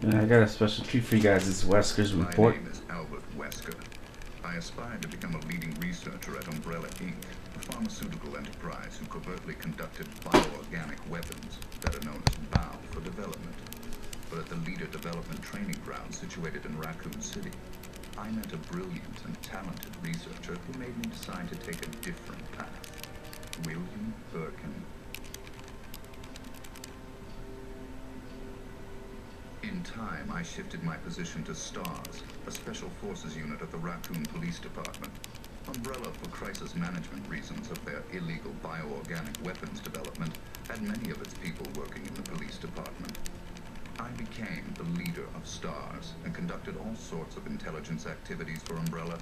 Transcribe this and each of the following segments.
Yeah, I got a special treat for you guys. It's Wesker's My report. name is Wesker. I aspire to become a leading researcher at Umbrella Inc., a pharmaceutical enterprise who covertly conducted bioorganic weapons, better known as BOW, for development. But at the Leader Development Training Ground situated in Raccoon City, I met a brilliant and talented researcher who made me decide to take a different path. William Birkin. In time, I shifted my position to STARS, a special forces unit of the Raccoon Police Department. Umbrella, for crisis management reasons of their illegal bioorganic weapons development, had many of its people working in the police department. I became the leader of STARS and conducted all sorts of intelligence activities for Umbrella.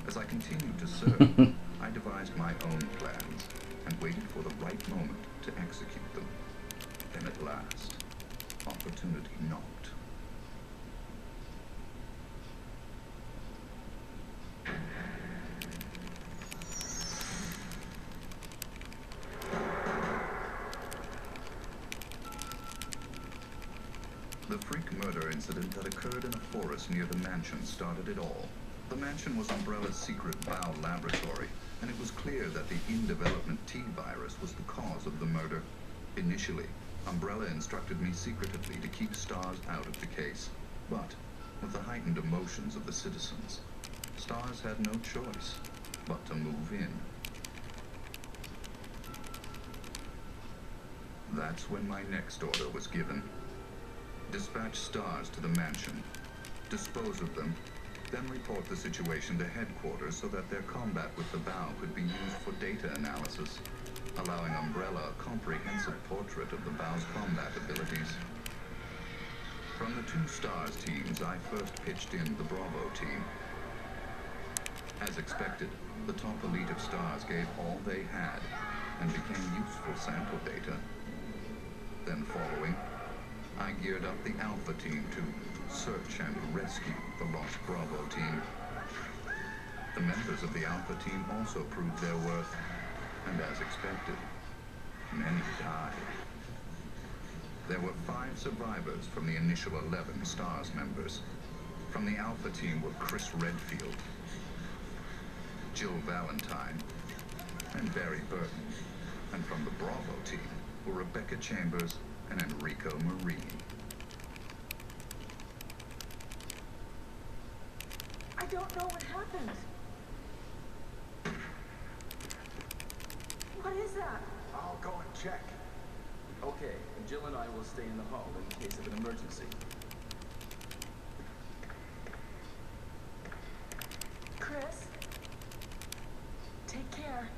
As I continued to serve, I devised my own plans and waited for the right moment to execute them. Then at last, opportunity knocked. The freak murder incident that occurred in a forest near the mansion started it all. The mansion was Umbrella's secret BOW laboratory, and it was clear that the in-development T virus was the cause of the murder. Initially, Umbrella instructed me secretively to keep STARS out of the case. But, with the heightened emotions of the citizens, STARS had no choice but to move in. That's when my next order was given. Dispatch STARS to the mansion, dispose of them, then report the situation to headquarters so that their combat with the BOW could be used for data analysis, allowing Umbrella a comprehensive portrait of the BOW's combat abilities. From the two STARS teams, I first pitched in the Bravo team. As expected, the top elite of STARS gave all they had and became useful sample data. Then following, I geared up the Alpha team to search and rescue the lost Bravo team. The members of the Alpha team also proved their worth, and as expected, many died. There were 5 survivors from the initial 11 STARS members. From the Alpha team were Chris Redfield, Jill Valentine, and Barry Burton. And from the Bravo team were Rebecca Chambers and Enrico Marini. I don't know what happened. What is that? I'll go and check. Okay, Jill and I will stay in the hall in case of an emergency. Chris? Take care.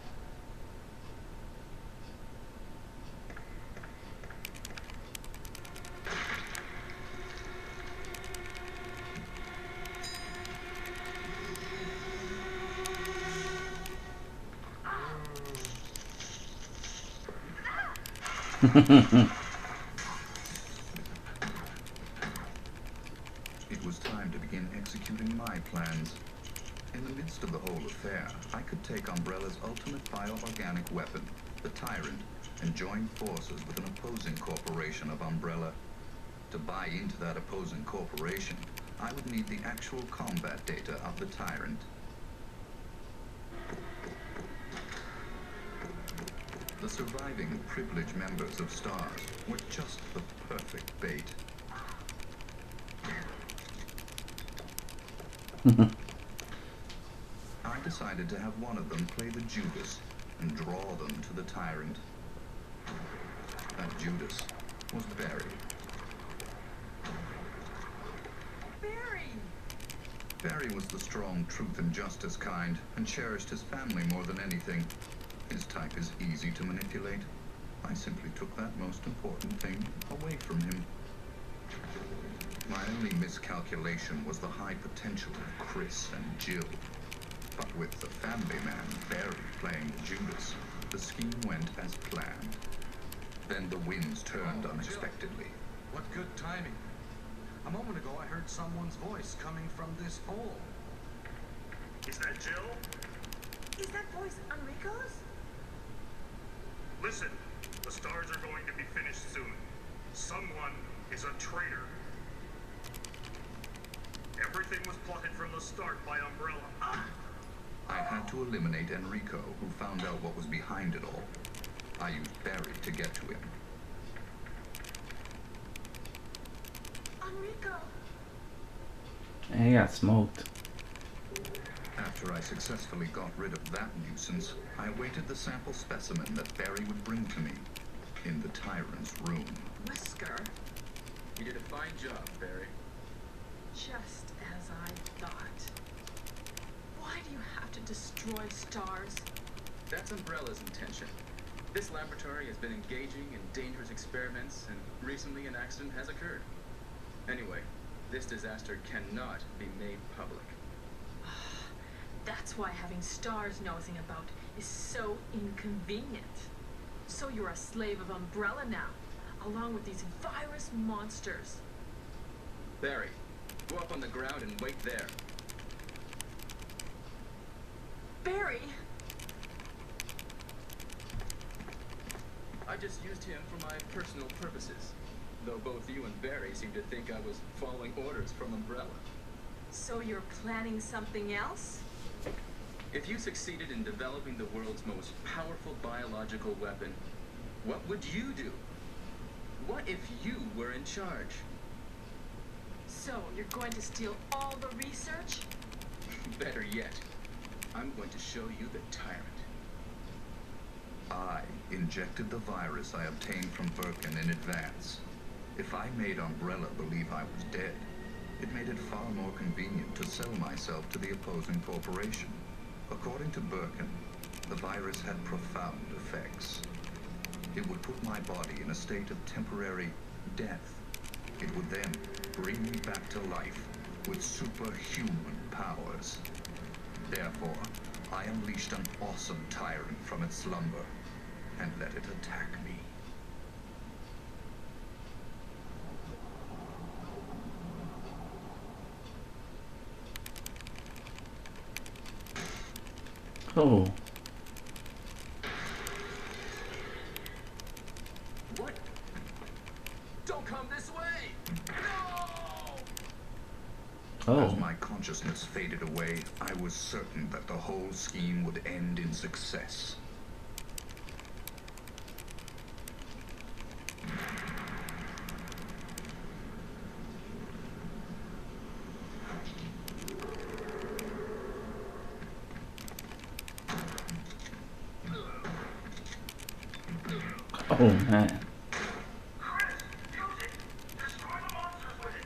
It was time to begin executing my plans. In the midst of the whole affair, I could take Umbrella's ultimate bioorganic weapon, the Tyrant, and join forces with an opposing corporation of Umbrella. To buy into that opposing corporation, I would need the actual combat data of the Tyrant. The surviving privileged members of STARS were just the perfect bait. I decided to have one of them play the Judas and draw them to the Tyrant. That Judas was Barry. Barry! Barry was the strong truth and justice kind and cherished his family more than anything. His type is easy to manipulate. I simply took that most important thing away from him. My only miscalculation was the high potential of Chris and Jill. But with the family man, Barry, playing the Judas, the scheme went as planned. Then the winds turned unexpectedly. What good timing. A moment ago I heard someone's voice coming from this hole. Is that Jill? Is that voice Enrico's? Listen, the stars are going to be finished soon. Someone is a traitor. Everything was plotted from the start by Umbrella. I had to eliminate Enrico, who found out what was behind it all. I used Barry to get to him. Enrico! And he got smoked. After I successfully got rid of that nuisance, I awaited the sample specimen that Barry would bring to me in the Tyrant's room. Wesker? You did a fine job, Barry. Just as I thought. Why do you have to destroy stars? That's Umbrella's intention. This laboratory has been engaging in dangerous experiments, and recently an accident has occurred. Anyway, this disaster cannot be made public. That's why having stars nosing about is so inconvenient. So you're a slave of Umbrella now, along with these virus monsters. Barry, go up on the ground and wait there. Barry! I just used him for my personal purposes, though both you and Barry seem to think I was following orders from Umbrella. So you're planning something else? If you succeeded in developing the world's most powerful biological weapon, what would you do? What if you were in charge? So you're going to steal all the research? Better yet, I'm going to show you the Tyrant. I injected the virus I obtained from Birkin in advance. If I made Umbrella believe I was dead, it made it far more convenient to sell myself to the opposing corporation. According to Birkin, the virus had profound effects. It would put my body in a state of temporary death. It would then bring me back to life with superhuman powers. Therefore, I unleashed an awesome tyrant from its slumber and let it attack me. Oh. What? Don't come this way! No! Oh. As my consciousness faded away, I was certain that the whole scheme would end in success. Oh man. Chris, use it! Destroy the monsters with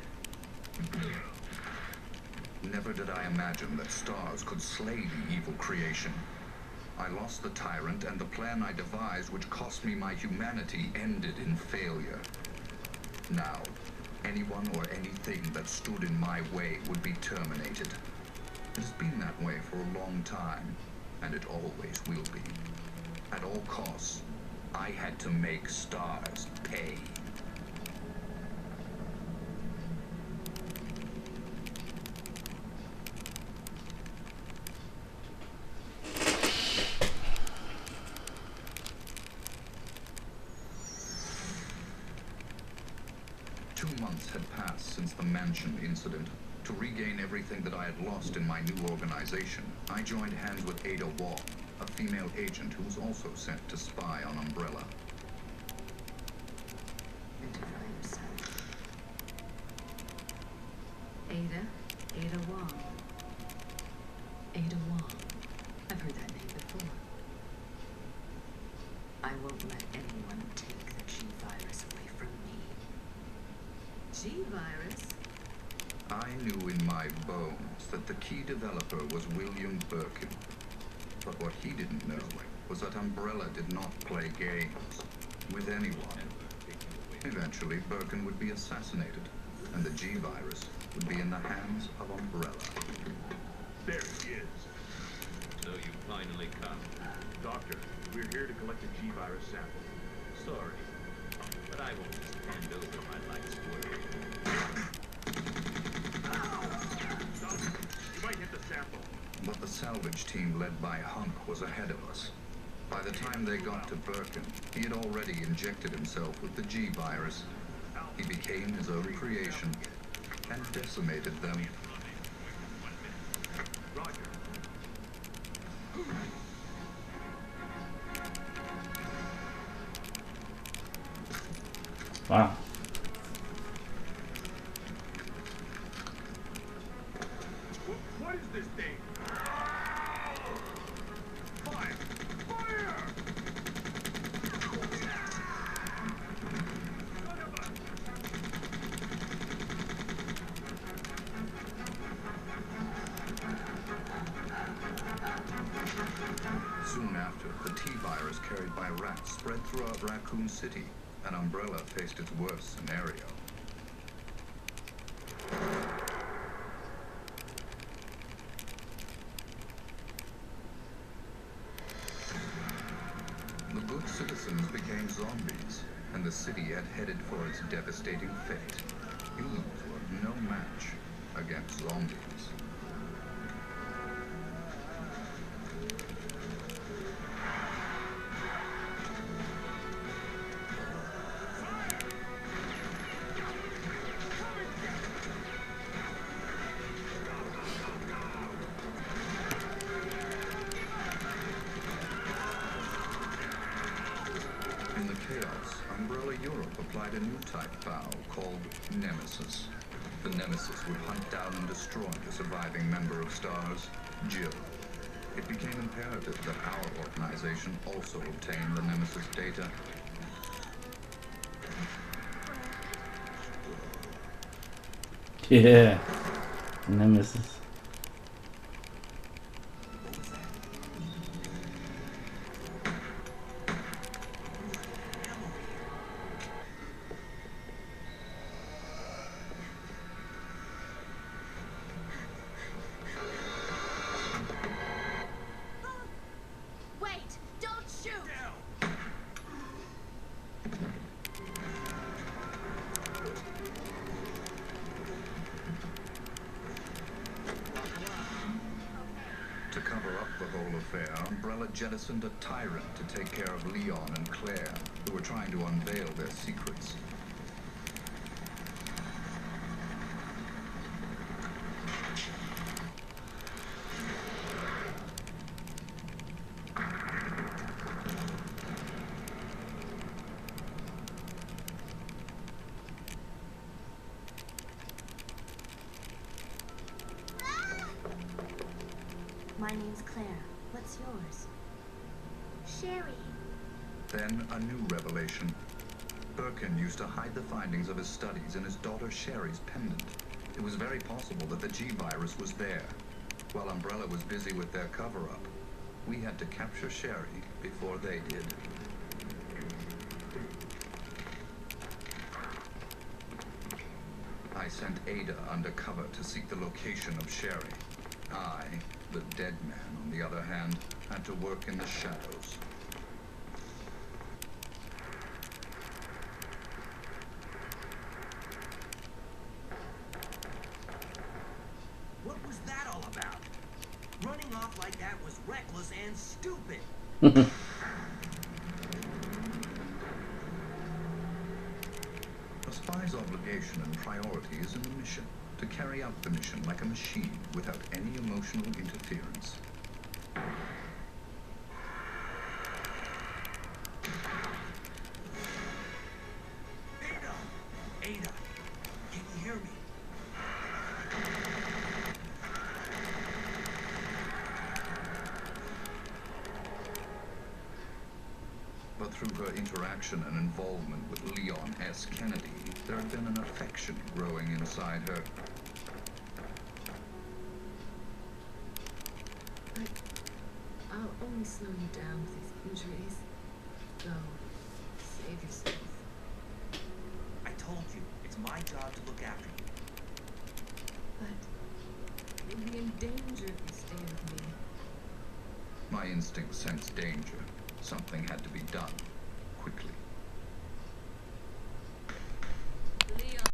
it! Never did I imagine that stars could slay the evil creation. I lost the tyrant, and the plan I devised, which cost me my humanity, ended in failure. Now, anyone or anything that stood in my way would be terminated. It has been that way for a long time, and it always will be. At all costs, I had to make stars pay. Had passed since the mansion incident. To regain everything that I had lost in my new organization, I joined hands with Ada Wall, a female agent who was also sent to spy on Umbrella. Identify yourself. Ada Wong. Ada Wong. I've heard that name before. I won't let anyone take the G-Virus away from me. G-Virus? I knew in my bones that the key developer was William Birkin. But what he didn't know was that Umbrella did not play games with anyone. Eventually, Birkin would be assassinated, and the G-Virus would be in the hands of Umbrella. There he is. So you finally come. Doctor, we're here to collect a G-Virus sample. Sorry, but I won't just hand over my life's work. Doctor, you might hit the sample. But the salvage team led by Hunk was ahead of us. By the time they got to Birkin, he had already injected himself with the G-Virus. He became his own creation and decimated them Wow. What is this thing? Fire! Fire! Soon after, the T-virus carried by rats spread throughout Raccoon City, and Umbrella faced its worst scenario. The good citizens became zombies, and the city had headed for its devastating fate. Humans were no match against zombies. In the chaos, Umbrella Europe applied a new type vow called Nemesis. The Nemesis would hunt down and destroy the surviving member of STARS, Jill. It became imperative that our organization also obtain the Nemesis data. Yeah. Nemesis. Wait! Don't shoot! To cover up the whole affair, Umbrella jettisoned a tyrant to take care of Leon and Claire, who were trying to unveil their secrets. My name's Claire. What's yours? Sherry. Then a new revelation. Birkin used to hide the findings of his studies in his daughter Sherry's pendant. It was very possible that the G-virus was there. While Umbrella was busy with their cover-up, we had to capture Sherry before they did. I sent Ada undercover to seek the location of Sherry. I, the dead man, on the other hand, had to work in the shadows. What was that all about? Running off like that was reckless and stupid. A spy's obligation and priority is in the mission, to carry out the mission like a machine without any emotional interference. Ada! Ada! Can you hear me? But through her interaction and involvement with Leon S. Kennedy, there had been an affection growing inside her. I'll only slow you down with these injuries. Go. Save yourself. I told you, it's my job to look after you. But you'll be in danger if you stay with me. My instinct sensed danger. Something had to be done, quickly.